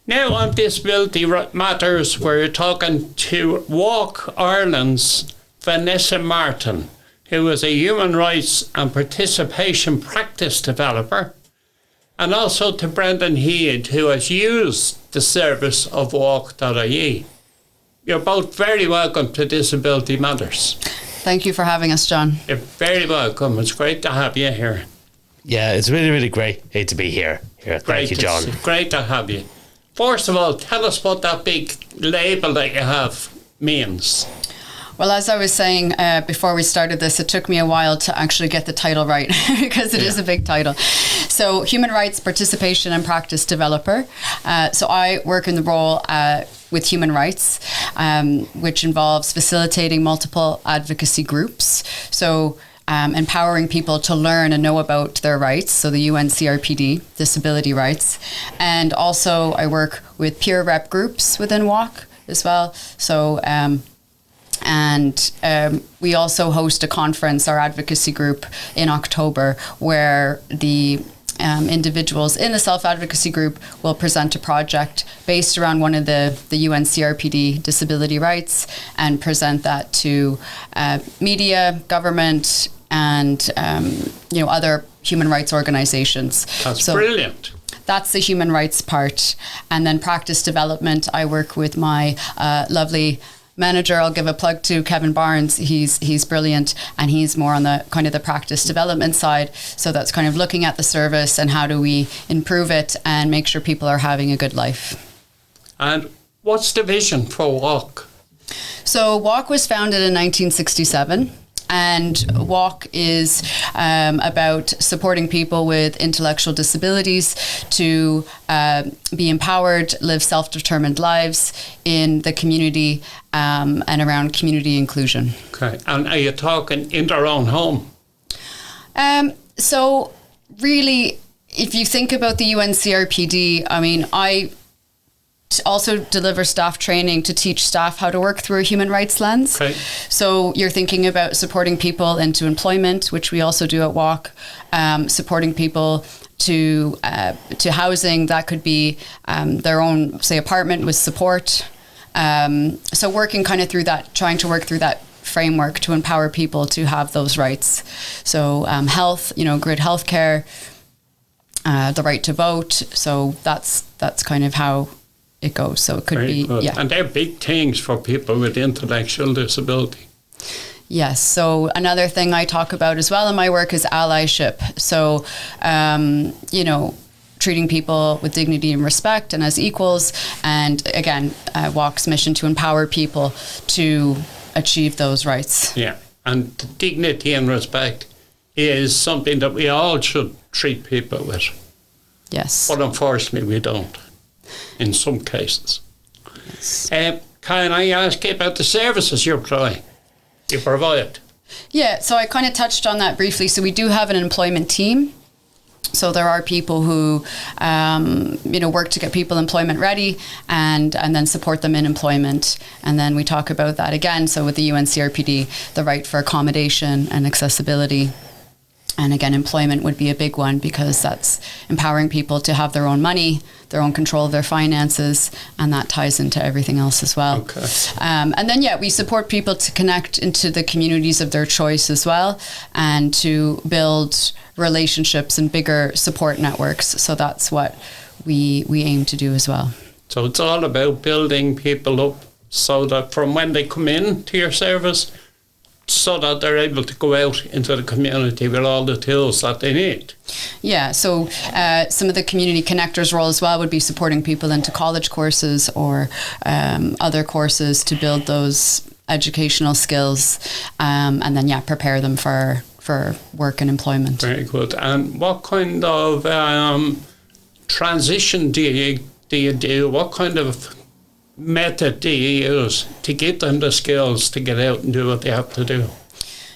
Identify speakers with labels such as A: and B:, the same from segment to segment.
A: Now on Disability Matters, we're talking to Walk Ireland's Vanessa Martin, who is a human rights and participation practice developer, and also to Brendan Heade, who has used the service of walk.ie. You're both very welcome to Disability Matters.
B: Thank you for having us, John.
A: You're very welcome. It's great to have you here.
C: Yeah, it's really, really great to be here. Thank you, John.
A: It's great to have you. First of all, tell us what that big label that you have means.
B: Well, as I was saying before we started this, it took me a while to actually get the title right because it is a big title. So, Human Rights Participation and Practice Developer. So I work in the role with human rights, which involves facilitating multiple advocacy groups. So empowering people to learn and know about their rights, so the UNCRPD, disability rights. And also I work with peer rep groups within WALK as well. So, we also host a conference, our advocacy group, in October, where the individuals in the self-advocacy group will present a project based around one of the UNCRPD disability rights and present that to media, government, and other human rights organizations.
A: That's brilliant.
B: That's the human rights part. And then practice development, I work with my lovely manager. I'll give a plug to Kevin Barnes. He's brilliant, and he's more on the kind of the practice development side. So that's kind of looking at the service and how do we improve it and make sure people are having a good life.
A: And what's the vision for WALK?
B: So WALK was founded in 1967. And WALK is about supporting people with intellectual disabilities to be empowered, live self-determined lives in the community and around community inclusion.
A: Okay. And are you talking in their own home?
B: So really, if you think about the UNCRPD, I mean, I also deliver staff training to teach staff how to work through a human rights lens.
A: Okay.
B: So you're thinking about supporting people into employment, which we also do at WALK, supporting people to housing. That could be their own, say, apartment with support. So working kind of through that, trying to work through that framework to empower people to have those rights. So health, good healthcare, the right to vote. So that's kind of how it goes. So it could
A: Very
B: be
A: good.
B: yeah.
A: And they're big things for people with intellectual disability.
B: Yes. So another thing I talk about as well in my work is allyship. So treating people with dignity and respect and as equals, and again WALK's mission to empower people to achieve those rights.
A: Yeah. And dignity and respect is something that we all should treat people with.
B: Yes.
A: But unfortunately we don't in some cases.
B: Yes.
A: Can I ask you about the services you provide?
B: Yeah, so I kind of touched on that briefly. So we do have an employment team. So there are people who, work to get people employment ready and then support them in employment. And then we talk about that again. So with the UNCRPD, the right for accommodation and accessibility. And again, employment would be a big one because that's empowering people to have their own money, their own control of their finances, and that ties into everything else as well.
A: Okay.
B: And then, we support people to connect into the communities of their choice as well and to build relationships and bigger support networks. So that's what we aim to do as well.
A: So it's all about building people up so that from when they come in to your service, so that they're able to go out into the community with all the tools that they need.
B: Yeah, so some of the community connectors role as well would be supporting people into college courses or other courses to build those educational skills and then prepare them for work and employment.
A: Very good. And what kind of transition do you do? What kind of method do you use to give them the skills to get out and do what they have to do?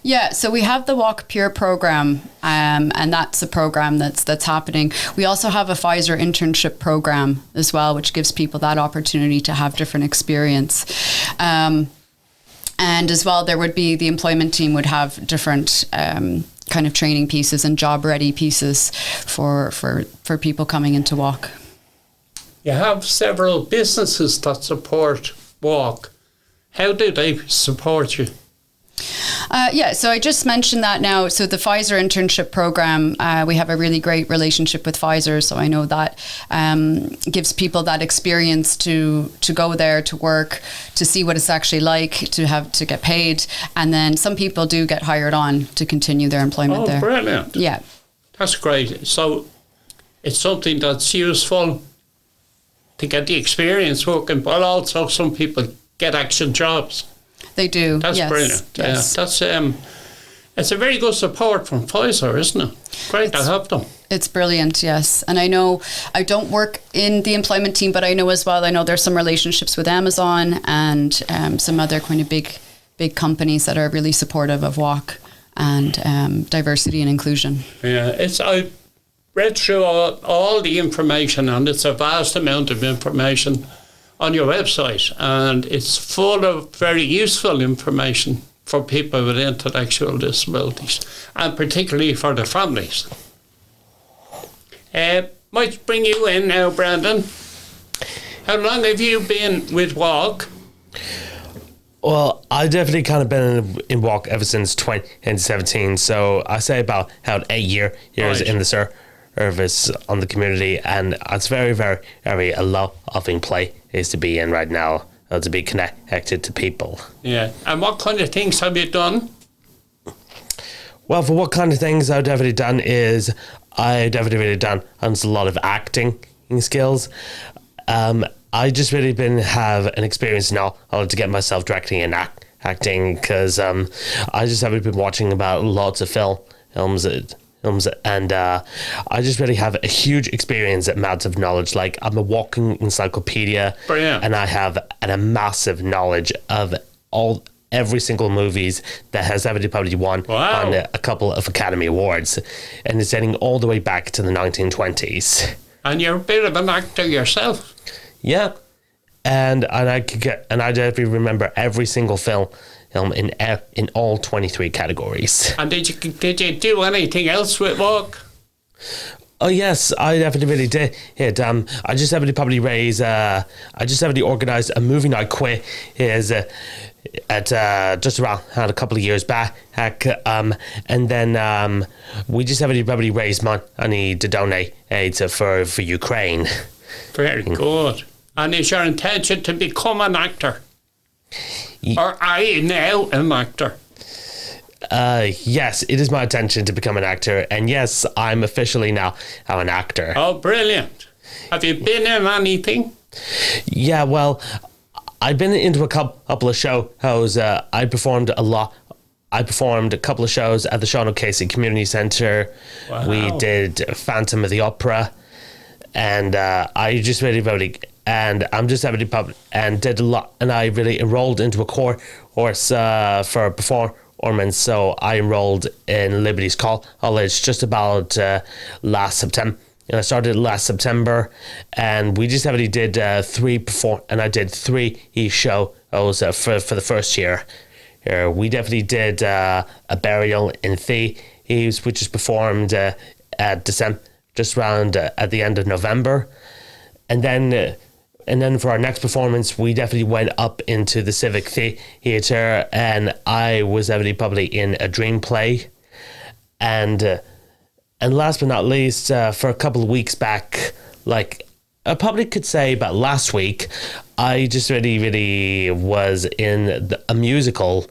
B: Yeah, so we have the WALK Peer program, and that's a program that's happening. We also have a Pfizer internship program as well, which gives people that opportunity to have different experience. And as well, there would be the employment team would have different kind of training pieces and job ready pieces for people coming into WALK.
A: You have several businesses that support Walk. How do they support you?
B: So I just mentioned that now. So the Pfizer internship program, we have a really great relationship with Pfizer. So I know that gives people that experience to go there to work, to see what it's actually like, to get paid. And then some people do get hired on to continue their employment there.
A: Oh, brilliant.
B: Yeah.
A: That's great. So it's something that's useful to get the experience working, but also some people get actual jobs.
B: They do.
A: That's
B: yes.
A: brilliant.
B: Yes.
A: Yeah, that's it's a very good support from Pfizer, isn't it? Great to have them.
B: It's brilliant, yes. And I know I don't work in the employment team, but I know as well, I know there's some relationships with Amazon and some other kind of big companies that are really supportive of Walk and diversity and inclusion.
A: Yeah, I read through all the information, and it's a vast amount of information on your website, and it's full of very useful information for people with intellectual disabilities, and particularly for the families. Might bring you in now, Brandon. How long have you been with Walk?
C: Well, I've definitely kind of been in Walk ever since 2017, so I say about 8 years
A: Right.
C: in the service on the community, and it's very, very, very a loving place to be in right now, to be connected to people.
A: Yeah. And what kind of things have you done?
C: Well, for what kind of things I've definitely done is I've definitely really done a lot of acting skills. I just really have an experience now to get myself directing and acting, because I just haven't been watching about lots of films, and I just really have a huge experience, amount of knowledge. Like, I'm a walking encyclopedia.
A: Brilliant.
C: And I have a massive knowledge of every single movies that has ever probably won
A: Wow.
C: on a couple of Academy Awards, and it's dating all the way back to the 1920s.
A: And you're a bit of an actor yourself.
C: Yeah, and I definitely remember every single film in all 23 categories.
A: And did you do anything else with Walk?
C: Oh yes, I definitely really did. I just definitely probably organised a movie night quiz at just around a couple of years back, and then we just definitely probably raised money to donate for Ukraine.
A: Very good. And is your intention to become an actor? Or are you now an actor?
C: Yes, it is my intention to become an actor, and yes, I'm officially now an actor.
A: Oh, brilliant. Have you been in anything?
C: Yeah, well, I've been into a couple of shows. I performed a lot. I performed a couple of shows at the Sean O'Casey Community Centre.
A: Wow.
C: We did Phantom of the Opera, and I just really and I'm just having and did a lot, and I really enrolled into a course for performance. So I enrolled in Liberty's College just about last September. I started last September, and we just already did and I did 3 shows for the first year. We definitely did a burial in Thieves, which is performed at December, just around at the end of November, and then for our next performance, we definitely went up into the Civic Theatre, and I was definitely probably in a dream play, and last but not least, for a couple of weeks back, like I probably could say about last week, I just really was in a musical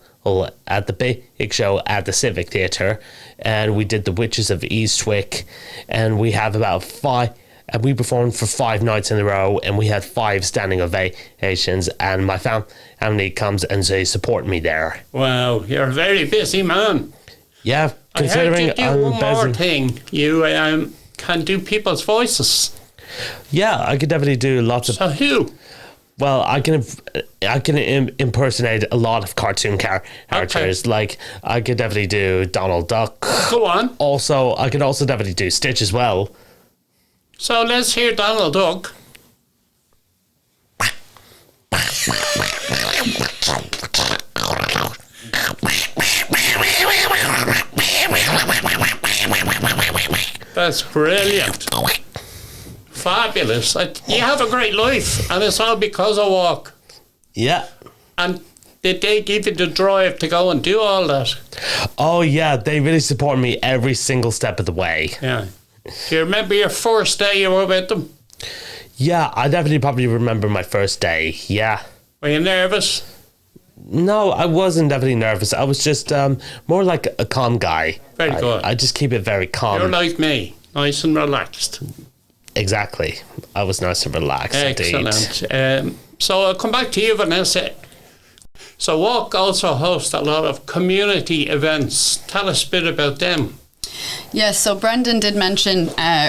C: at the big show at the Civic Theatre, and we did The Witches of Eastwick, and we have about 5. And we performed for 5 nights in a row, and we had 5 standing ovations, and my family comes and they support me there.
A: Wow, you're a very busy man.
C: Yeah, considering
A: I heard you do one more thing. You can do people's voices.
C: Yeah, I could definitely do lots of.
A: So who?
C: Well, I can impersonate a lot of cartoon characters.
A: Okay.
C: Like, I could definitely do Donald Duck.
A: Go on.
C: Also, I could also definitely do Stitch as well.
A: So let's hear Donald Duck. That's brilliant. fabulous. You have a great life, and it's all because of walk.
C: Yeah.
A: And did they give you the drive to go and do all that?
C: Oh, yeah. They really support me every single step of the way.
A: Yeah. Do you remember your first day you were with them?
C: Yeah, I definitely probably remember my first day. Yeah.
A: Were you nervous?
C: No, I wasn't definitely nervous. I was just more like a calm guy.
A: Very good.
C: I just keep it very calm.
A: You're like me, nice and relaxed.
C: Exactly. I was nice and relaxed.
A: Excellent.
C: Indeed.
A: So I'll come back to you, Vanessa. So WALK also hosts a lot of community events. Tell us a bit about them.
B: Yes, so Brendan did mention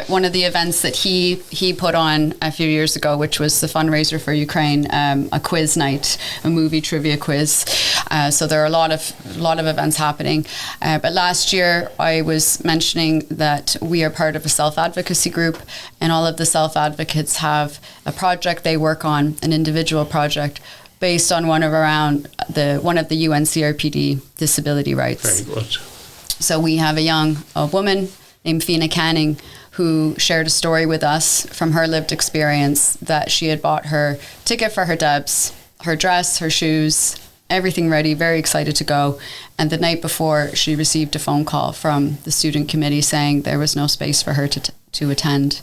B: one of the events that he put on a few years ago, which was the fundraiser for Ukraine, a quiz night, a movie trivia quiz. So there are a lot of events happening. But last year I was mentioning that we are part of a self-advocacy group, and all of the self-advocates have a project they work on, an individual project, based on one of the UNCRPD disability rights.
A: Very good.
B: So we have a woman named Fina Canning who shared a story with us from her lived experience that she had bought her ticket for her Debs, her dress, her shoes, everything ready, very excited to go. And the night before, she received a phone call from the student committee saying there was no space for her to attend.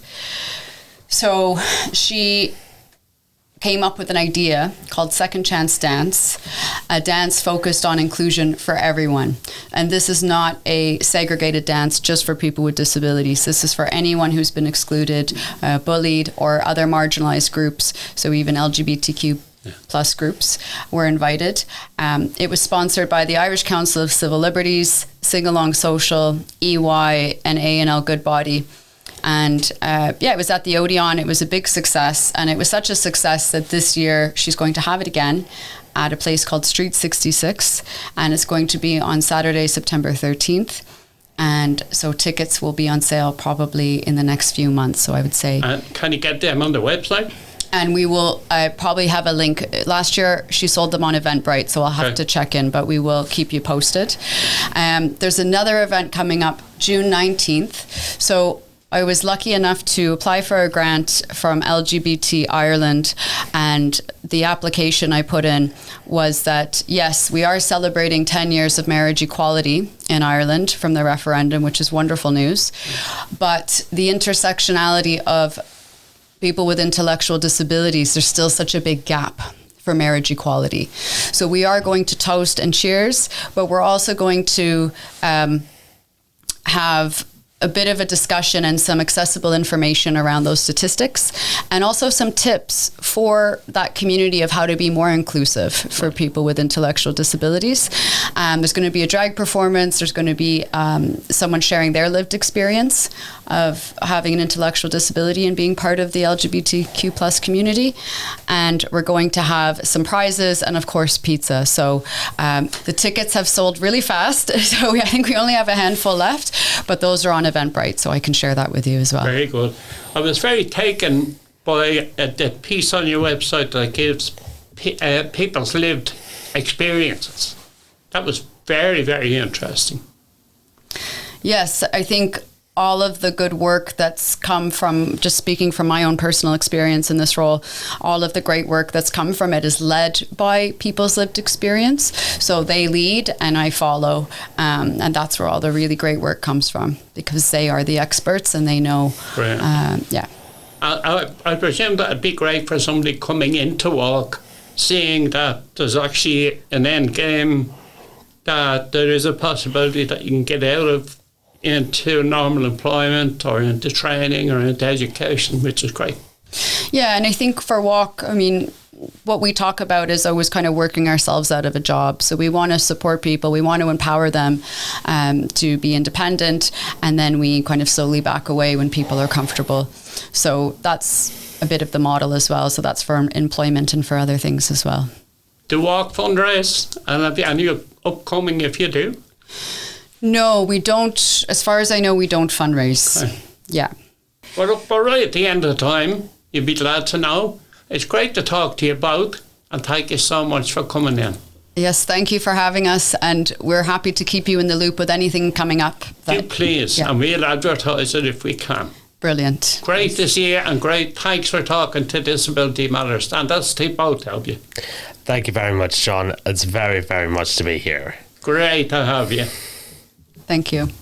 B: So she came up with an idea called Second Chance Dance, a dance focused on inclusion for everyone. And this is not a segregated dance just for people with disabilities. This is for anyone who's been excluded, bullied, or other marginalized groups. So even LGBTQ plus groups were invited. It was sponsored by the Irish Council of Civil Liberties, Sing Along Social, EY, and A&L Good Body. And it was at the Odeon. It was a big success, and it was such a success that this year she's going to have it again at a place called Street 66, and it's going to be on Saturday, September 13th. And so tickets will be on sale probably in the next few months, so I would say. And
A: can you get them on the website?
B: And we will probably have a link. Last year, she sold them on Eventbrite, so I'll have to check in, but we will keep you posted. There's another event coming up June 19th. So I was lucky enough to apply for a grant from LGBT Ireland, and the application I put in was that, yes, we are celebrating 10 years of marriage equality in Ireland from the referendum, which is wonderful news, but the intersectionality of people with intellectual disabilities, there's still such a big gap for marriage equality. So we are going to toast and cheers, but we're also going to have a bit of a discussion and some accessible information around those statistics, and also some tips for that community of how to be more inclusive for people with intellectual disabilities. There's going to be a drag performance. There's going to be someone sharing their lived experience of having an intellectual disability and being part of the LGBTQ plus community. And we're going to have some prizes and, of course, pizza. So the tickets have sold really fast. So I think we only have a handful left, but those are on Eventbrite, so I can share that with you as well.
A: Very good. I was very taken by the piece on your website that gives people's lived experiences. That was very, very interesting.
B: Yes, I think all of the good work that's come from, just speaking from my own personal experience in this role, all of the great work that's come from it is led by people's lived experience. So they lead and I follow. And that's where all the really great work comes from, because they are the experts and they know.
A: I presume that would be great for somebody coming into WALK, seeing that there's actually an end game, that there is a possibility that you can get out of into normal employment or into training or into education, which is great.
B: Yeah, and I think for WALK, I mean, what we talk about is always kind of working ourselves out of a job. So we want to support people, we want to empower them to be independent, and then we kind of slowly back away when people are comfortable. So that's a bit of the model as well. So that's for employment and for other things as well.
A: Do WALK fundraise? And have you any upcoming if you do?
B: No, we don't. As far as I know, we don't fundraise.
A: Okay.
B: Yeah.
A: Well, look, we're right at the end of the time. You'd be glad to know. It's great to talk to you about, and thank you so much for coming in.
B: Yes, thank you for having us, and we're happy to keep you in the loop with anything coming up.
A: Do please, and we'll advertise it if we can.
B: Brilliant.
A: Great to see you, and great. Thanks for talking to Disability Matters. And that's to both of you.
C: Thank you very much, John. It's very, very much to be here.
A: Great to have you.
B: Thank you.